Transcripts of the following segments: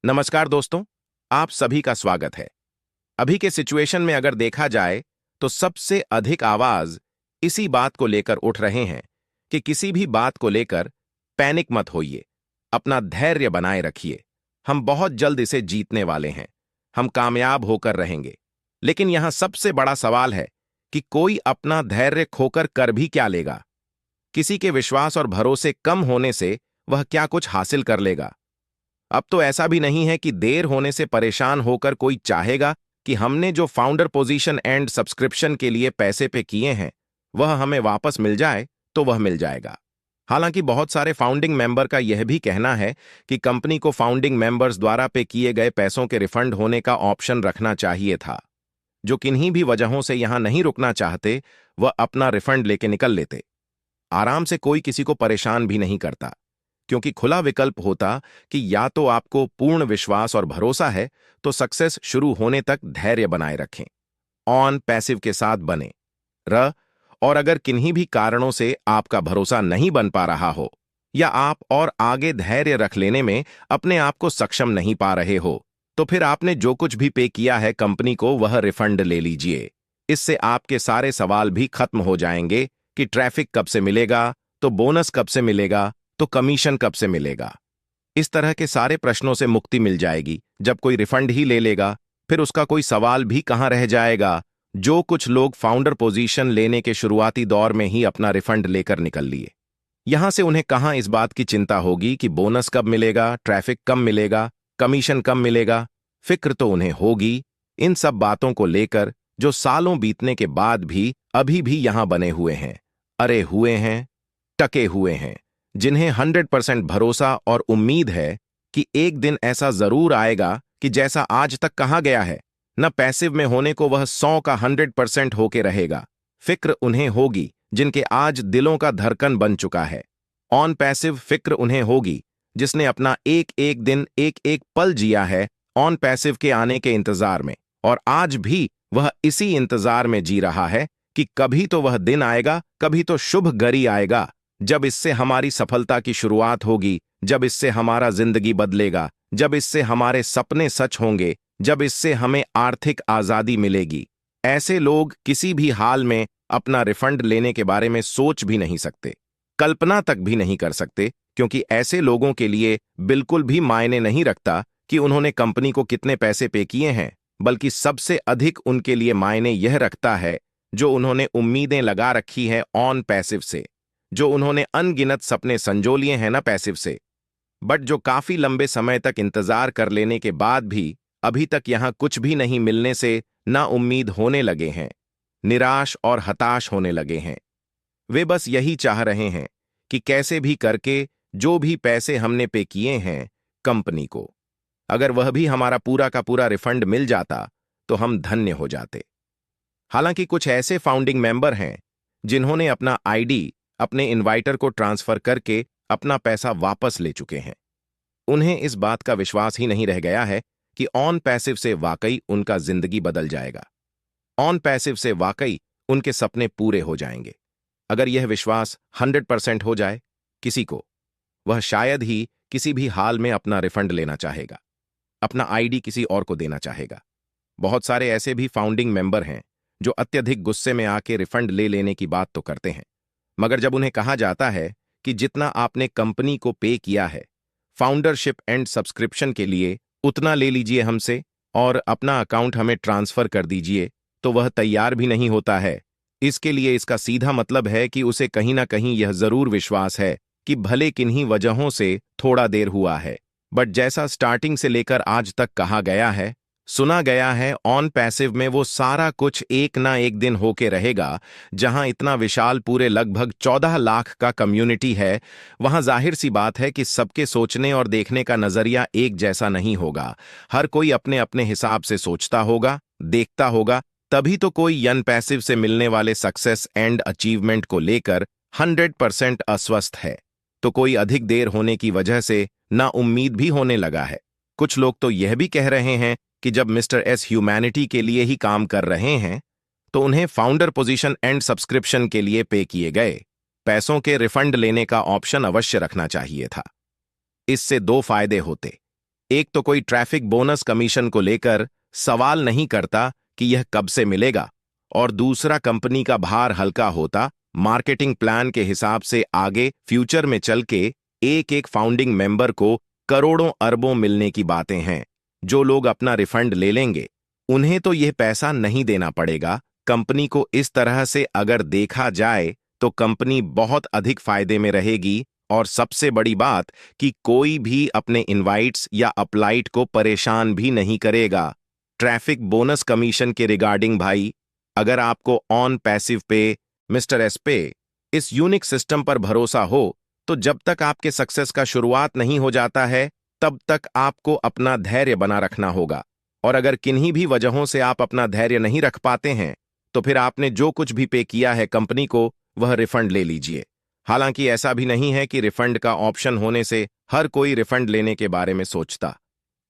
नमस्कार दोस्तों, आप सभी का स्वागत है। अभी के सिचुएशन में अगर देखा जाए तो सबसे अधिक आवाज इसी बात को लेकर उठ रहे हैं कि किसी भी बात को लेकर पैनिक मत होइए, अपना धैर्य बनाए रखिए। हम बहुत जल्द इसे जीतने वाले हैं, हम कामयाब होकर रहेंगे। लेकिन यहां सबसे बड़ा सवाल है कि कोई अपना धैर्य खोकर कर भी क्या लेगा? किसी के विश्वास और भरोसे कम होने से वह क्या कुछ हासिल कर लेगा? अब तो ऐसा भी नहीं है कि देर होने से परेशान होकर कोई चाहेगा कि हमने जो फाउंडर पोजीशन एंड सब्सक्रिप्शन के लिए पैसे पे किए हैं वह हमें वापस मिल जाए तो वह मिल जाएगा। हालांकि बहुत सारे फाउंडिंग मेंबर का यह भी कहना है कि कंपनी को फाउंडिंग मेंबर्स द्वारा पे किए गए पैसों के रिफंड होने का ऑप्शन रखना चाहिए था। जो किन्हीं भी वजहों से यहां नहीं रुकना चाहते वह अपना रिफंड लेके निकल लेते। आराम से कोई किसी को परेशान भी नहीं करता, क्योंकि खुला विकल्प होता कि या तो आपको पूर्ण विश्वास और भरोसा है तो सक्सेस शुरू होने तक धैर्य बनाए रखें, ऑन पैसिव के साथ बने र और अगर किन्हीं भी कारणों से आपका भरोसा नहीं बन पा रहा हो या आप और आगे धैर्य रख लेने में अपने आप को सक्षम नहीं पा रहे हो तो फिर आपने जो कुछ भी पे किया है कंपनी को वह रिफंड ले लीजिए। इससे आपके सारे सवाल भी खत्म हो जाएंगे कि ट्रैफिक कब से मिलेगा, तो बोनस कब से मिलेगा, तो कमीशन कब से मिलेगा। इस तरह के सारे प्रश्नों से मुक्ति मिल जाएगी। जब कोई रिफंड ही ले लेगा फिर उसका कोई सवाल भी कहां रह जाएगा। जो कुछ लोग फाउंडर पोजीशन लेने के शुरुआती दौर में ही अपना रिफंड लेकर निकल लिए, यहां से उन्हें कहां इस बात की चिंता होगी कि बोनस कब मिलेगा, ट्रैफिक कब मिलेगा, कमीशन कब मिलेगा। फिक्र तो उन्हें होगी इन सब बातों को लेकर जो सालों बीतने के बाद भी अभी भी यहां बने हुए हैं, अरे हुए हैं, टके हुए हैं, जिन्हें 100% भरोसा और उम्मीद है कि एक दिन ऐसा जरूर आएगा कि जैसा आज तक कहा गया है, न पैसिव में होने को वह 100 का 100% होके रहेगा। फिक्र उन्हें होगी जिनके आज दिलों का धड़कन बन चुका है। ऑन पैसिव फिक्र उन्हें होगी जिसने अपना एक एक दिन एक एक पल जिया है ऑन पैसिव के आने के इंतजार में, और आज भी वह इसी इंतजार में जी रहा है कि कभी तो वह दिन आएगा, कभी तो शुभ घड़ी आएगा जब इससे हमारी सफलता की शुरुआत होगी, जब इससे हमारा जिंदगी बदलेगा, जब इससे हमारे सपने सच होंगे, जब इससे हमें आर्थिक आजादी मिलेगी। ऐसे लोग किसी भी हाल में अपना रिफंड लेने के बारे में सोच भी नहीं सकते, कल्पना तक भी नहीं कर सकते, क्योंकि ऐसे लोगों के लिए बिल्कुल भी मायने नहीं रखता कि उन्होंने कंपनी को कितने पैसे पे किए हैं, बल्कि सबसे अधिक उनके लिए मायने यह रखता है जो उन्होंने उम्मीदें लगा रखी है ऑन पैसिव से, जो उन्होंने अनगिनत सपने संजो लिए हैं ना पैसिव से, बट जो काफी लंबे समय तक इंतजार कर लेने के बाद भी अभी तक यहां कुछ भी नहीं मिलने से ना उम्मीद होने लगे हैं, निराश और हताश होने लगे हैं। वे बस यही चाह रहे हैं कि कैसे भी करके जो भी पैसे हमने पे किए हैं कंपनी को, अगर वह भी हमारा पूरा का पूरा रिफंड मिल जाता तो हम धन्य हो जाते। हालांकि कुछ ऐसे फाउंडिंग मेंबर हैं जिन्होंने अपना आईडी अपने इनवाइटर को ट्रांसफर करके अपना पैसा वापस ले चुके हैं। उन्हें इस बात का विश्वास ही नहीं रह गया है कि ऑन पैसिव से वाकई उनका जिंदगी बदल जाएगा, ऑन पैसिव से वाकई उनके सपने पूरे हो जाएंगे। अगर यह विश्वास 100% हो जाए किसी को, वह शायद ही किसी भी हाल में अपना रिफंड लेना चाहेगा, अपना आईडी किसी और को देना चाहेगा। बहुत सारे ऐसे भी फाउंडिंग मेंबर हैं जो अत्यधिक गुस्से में आके रिफंड ले लेने की बात तो करते हैं, मगर जब उन्हें कहा जाता है कि जितना आपने कंपनी को पे किया है फाउंडरशिप एंड सब्सक्रिप्शन के लिए उतना ले लीजिए हमसे और अपना अकाउंट हमें ट्रांसफर कर दीजिए, तो वह तैयार भी नहीं होता है। इसके लिए इसका सीधा मतलब है कि उसे कहीं ना कहीं यह जरूर विश्वास है कि भले किन्हीं वजहों से थोड़ा देर हुआ है, बट जैसा स्टार्टिंग से लेकर आज तक कहा गया है, सुना गया है, ऑन पैसिव में वो सारा कुछ एक ना एक दिन होके रहेगा। जहां इतना विशाल पूरे लगभग 14 लाख का कम्युनिटी है, वहां जाहिर सी बात है कि सबके सोचने और देखने का नजरिया एक जैसा नहीं होगा। हर कोई अपने अपने हिसाब से सोचता होगा, देखता होगा, तभी तो कोई यन पैसिव से मिलने वाले सक्सेस एंड अचीवमेंट को लेकर 100% अस्वस्थ है, तो कोई अधिक देर होने की वजह से ना उम्मीद भी होने लगा है। कुछ लोग तो यह भी कह रहे हैं कि जब मिस्टर एस ह्यूमैनिटी के लिए ही काम कर रहे हैं तो उन्हें फाउंडर पोजीशन एंड सब्सक्रिप्शन के लिए पे किए गए पैसों के रिफंड लेने का ऑप्शन अवश्य रखना चाहिए था। इससे दो फायदे होते। एक तो कोई ट्रैफिक बोनस कमीशन को लेकर सवाल नहीं करता कि यह कब से मिलेगा, और दूसरा कंपनी का भार हल्का होता मार्केटिंग प्लान के हिसाब से आगे फ्यूचर में चल के एक एक फाउंडिंग मेंबर को करोड़ों अरबों मिलने की बातें हैं। जो लोग अपना रिफंड ले लेंगे उन्हें तो यह पैसा नहीं देना पड़ेगा। कंपनी को इस तरह से अगर देखा जाए तो कंपनी बहुत अधिक फायदे में रहेगी, और सबसे बड़ी बात कि कोई भी अपने इनवाइट्स या अपलाइट को परेशान भी नहीं करेगा। ट्रैफिक बोनस कमीशन के रिगार्डिंग भाई, अगर आपको ऑन पैसिव पे, मिस्टर एस पे, इस यूनिक सिस्टम पर भरोसा हो तो जब तक आपके सक्सेस का शुरुआत नहीं हो जाता है तब तक आपको अपना धैर्य बना रखना होगा। और अगर किन्हीं भी वजहों से आप अपना धैर्य नहीं रख पाते हैं तो फिर आपने जो कुछ भी पे किया है कंपनी को वह रिफंड ले लीजिए। हालांकि ऐसा भी नहीं है कि रिफंड का ऑप्शन होने से हर कोई रिफंड लेने के बारे में सोचता।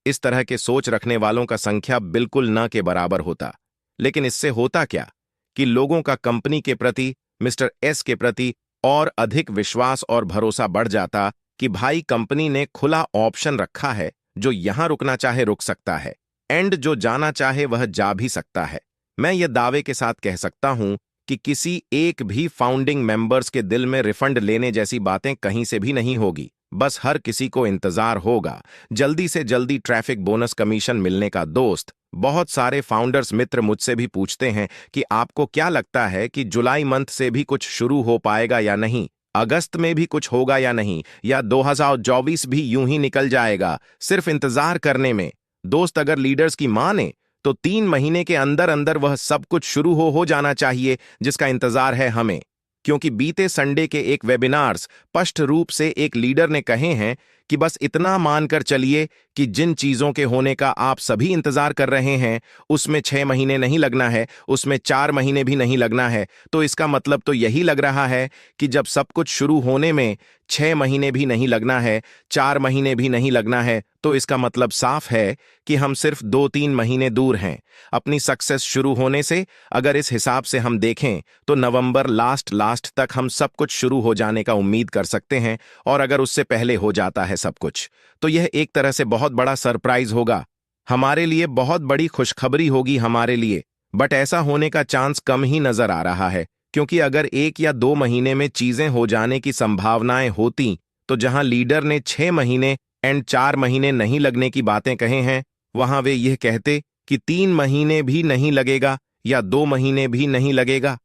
इस तरह के सोच रखने वालों का संख्या बिल्कुल न के बराबर होता। लेकिन इससे होता क्या कि लोगों का कंपनी के प्रति, मिस्टर एस के प्रति और अधिक विश्वास और भरोसा बढ़ जाता कि भाई कंपनी ने खुला ऑप्शन रखा है, जो यहां रुकना चाहे रुक सकता है, एंड जो जाना चाहे वह जा भी सकता है। मैं यह दावे के साथ कह सकता हूं कि किसी एक भी फाउंडिंग मेंबर्स के दिल में रिफंड लेने जैसी बातें कहीं से भी नहीं होगी। बस हर किसी को इंतजार होगा जल्दी से जल्दी ट्रैफिक बोनस कमीशन मिलने का। दोस्त, बहुत सारे फाउंडर्स मित्र मुझसे भी पूछते हैं कि आपको क्या लगता है कि जुलाई मंथ से भी कुछ शुरू हो पाएगा या नहीं, अगस्त में भी कुछ होगा या नहीं, या 2024 भी यूं ही निकल जाएगा सिर्फ इंतजार करने में। दोस्त, अगर लीडर्स की माने तो 3 महीने के अंदर अंदर वह सब कुछ शुरू हो जाना चाहिए जिसका इंतजार है हमें। क्योंकि बीते संडे के एक वेबिनार्स स्पष्ट रूप से एक लीडर ने कहे हैं कि बस इतना मानकर चलिए कि जिन चीजों के होने का आप सभी इंतजार कर रहे हैं उसमें 6 महीने नहीं लगना है, उसमें 4 महीने भी नहीं लगना है। तो इसका मतलब तो यही लग रहा है कि जब सब कुछ शुरू होने में 6 महीने भी नहीं लगना है, 4 महीने भी नहीं लगना है, तो इसका मतलब साफ है कि हम सिर्फ 2-3 महीने दूर हैं अपनी सक्सेस शुरू होने से। अगर इस हिसाब से हम देखें तो नवंबर लास्ट तक हम सब कुछ शुरू हो जाने का उम्मीद कर सकते हैं। और अगर उससे पहले हो जाता है सब कुछ तो यह एक तरह से बहुत बड़ा सरप्राइज होगा हमारे लिए, बहुत बड़ी खुशखबरी होगी हमारे लिए। बट ऐसा होने का चांस कम ही नजर आ रहा है, क्योंकि अगर 1 या 2 महीने में चीजें हो जाने की संभावनाएं होती तो जहां लीडर ने 6 महीने एंड 4 महीने नहीं लगने की बातें कहे हैं, वहां वे यह कहते कि 3 महीने भी नहीं लगेगा या 2 महीने भी नहीं लगेगा।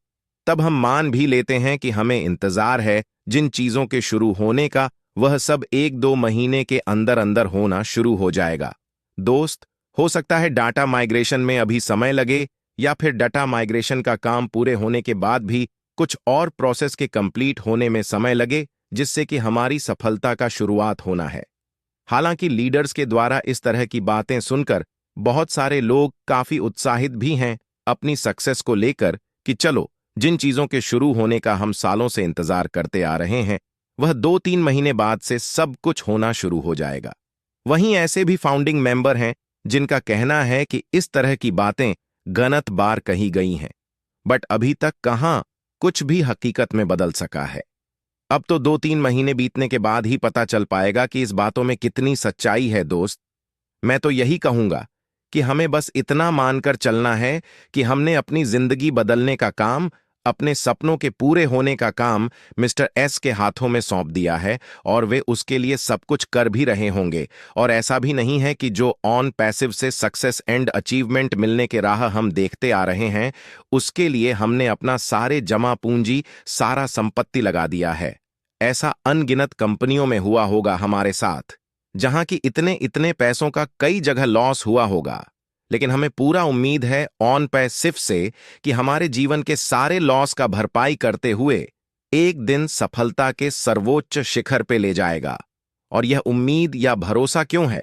तब हम मान भी लेते हैं कि हमें इंतजार है जिन चीजों के शुरू होने का, वह सब 1-2 महीने के अंदर अंदर होना शुरू हो जाएगा। दोस्त, हो सकता है डाटा माइग्रेशन में अभी समय लगे, या फिर डाटा माइग्रेशन का काम पूरे होने के बाद भी कुछ और प्रोसेस के कंप्लीट होने में समय लगे, जिससे कि हमारी सफलता का शुरुआत होना है। हालांकि लीडर्स के द्वारा इस तरह की बातें सुनकर बहुत सारे लोग काफी उत्साहित भी हैं अपनी सक्सेस को लेकर कि चलो, जिन चीजों के शुरू होने का हम सालों से इंतजार करते आ रहे हैं वह 2-3 महीने बाद से सब कुछ होना शुरू हो जाएगा। वहीं ऐसे भी फाउंडिंग मेंबर हैं जिनका कहना है कि इस तरह की बातें गलत बार कही गई हैं, बट अभी तक कहां कुछ भी हकीकत में बदल सका है। अब तो 2-3 महीने बीतने के बाद ही पता चल पाएगा कि इस बातों में कितनी सच्चाई है। दोस्त, मैं तो यही कहूंगा कि हमें बस इतना मानकर चलना है कि हमने अपनी जिंदगी बदलने का काम, अपने सपनों के पूरे होने का काम मिस्टर एस के हाथों में सौंप दिया है, और वे उसके लिए सब कुछ कर भी रहे होंगे। और ऐसा भी नहीं है कि जो ऑन पैसिव से सक्सेस एंड अचीवमेंट मिलने के राह हम देखते आ रहे हैं उसके लिए हमने अपना सारे जमा पूंजी, सारा संपत्ति लगा दिया है। ऐसा अनगिनत कंपनियों में हुआ होगा हमारे साथ, जहां की इतने इतने पैसों का कई जगह लॉस हुआ होगा। लेकिन हमें पूरा उम्मीद है ऑन पैसिव से कि हमारे जीवन के सारे लॉस का भरपाई करते हुए एक दिन सफलता के सर्वोच्च शिखर पे ले जाएगा। और यह उम्मीद या भरोसा क्यों है?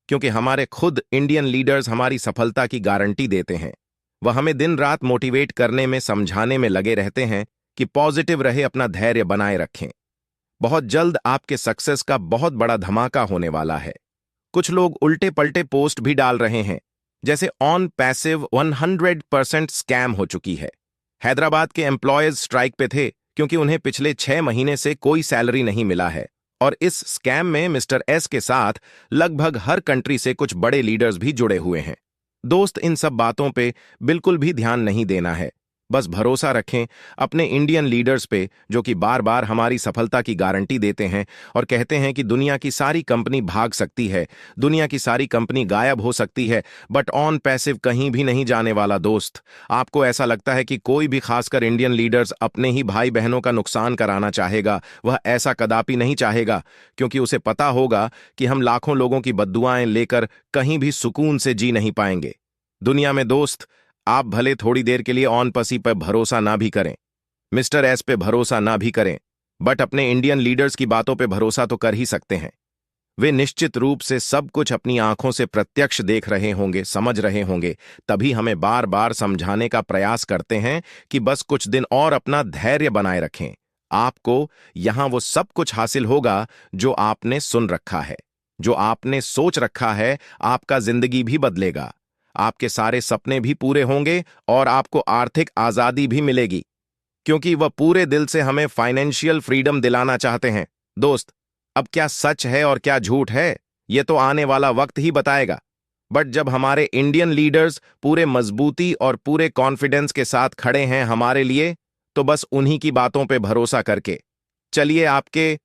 क्योंकि हमारे खुद इंडियन लीडर्स हमारी सफलता की गारंटी देते हैं। वह हमें दिन रात मोटिवेट करने में, समझाने में लगे रहते हैं कि पॉजिटिव रहे, अपना धैर्य बनाए रखें। बहुत जल्द आपके सक्सेस का बहुत बड़ा धमाका होने वाला है। कुछ लोग उल्टे पलटे पोस्ट भी डाल रहे हैं जैसे ऑन पैसिव 100% स्कैम हो चुकी है। हैदराबाद के एम्प्लॉयज स्ट्राइक पे थे क्योंकि उन्हें पिछले 6 महीने से कोई सैलरी नहीं मिला है, और इस स्कैम में मिस्टर एस के साथ लगभग हर कंट्री से कुछ बड़े लीडर्स भी जुड़े हुए हैं। दोस्त, इन सब बातों पे बिल्कुल भी ध्यान नहीं देना है। बस भरोसा रखें अपने इंडियन लीडर्स पे, जो कि बार बार हमारी सफलता की गारंटी देते हैं और कहते हैं कि दुनिया की सारी कंपनी भाग सकती है, दुनिया की सारी कंपनी गायब हो सकती है, बट ऑन पैसिव कहीं भी नहीं जाने वाला। दोस्त, आपको ऐसा लगता है कि कोई भी, खासकर इंडियन लीडर्स, अपने ही भाई बहनों का नुकसान कराना चाहेगा? वह ऐसा कदापि नहीं चाहेगा, क्योंकि उसे पता होगा कि हम लाखों लोगों की बद्दुआएं लेकर कहीं भी सुकून से जी नहीं पाएंगे। दुनिया में दोस्त, आप भले थोड़ी देर के लिए ऑन पसी पर भरोसा ना भी करें, मिस्टर एस पे भरोसा ना भी करें, बट अपने इंडियन लीडर्स की बातों पे भरोसा तो कर ही सकते हैं। वे निश्चित रूप से सब कुछ अपनी आंखों से प्रत्यक्ष देख रहे होंगे, समझ रहे होंगे, तभी हमें बार बार समझाने का प्रयास करते हैं कि बस कुछ दिन और अपना धैर्य बनाए रखें। आपको यहां वो सब कुछ हासिल होगा जो आपने सुन रखा है, जो आपने सोच रखा है। आपका जिंदगी भी बदलेगा, आपके सारे सपने भी पूरे होंगे और आपको आर्थिक आजादी भी मिलेगी, क्योंकि वह पूरे दिल से हमें फाइनेंशियल फ्रीडम दिलाना चाहते हैं। दोस्त, अब क्या सच है और क्या झूठ है, यह तो आने वाला वक्त ही बताएगा। बट जब हमारे इंडियन लीडर्स पूरे मजबूती और पूरे कॉन्फिडेंस के साथ खड़े हैं हमारे लिए, तो बस उन्हीं की बातों पे भरोसा करके चलिए। आपके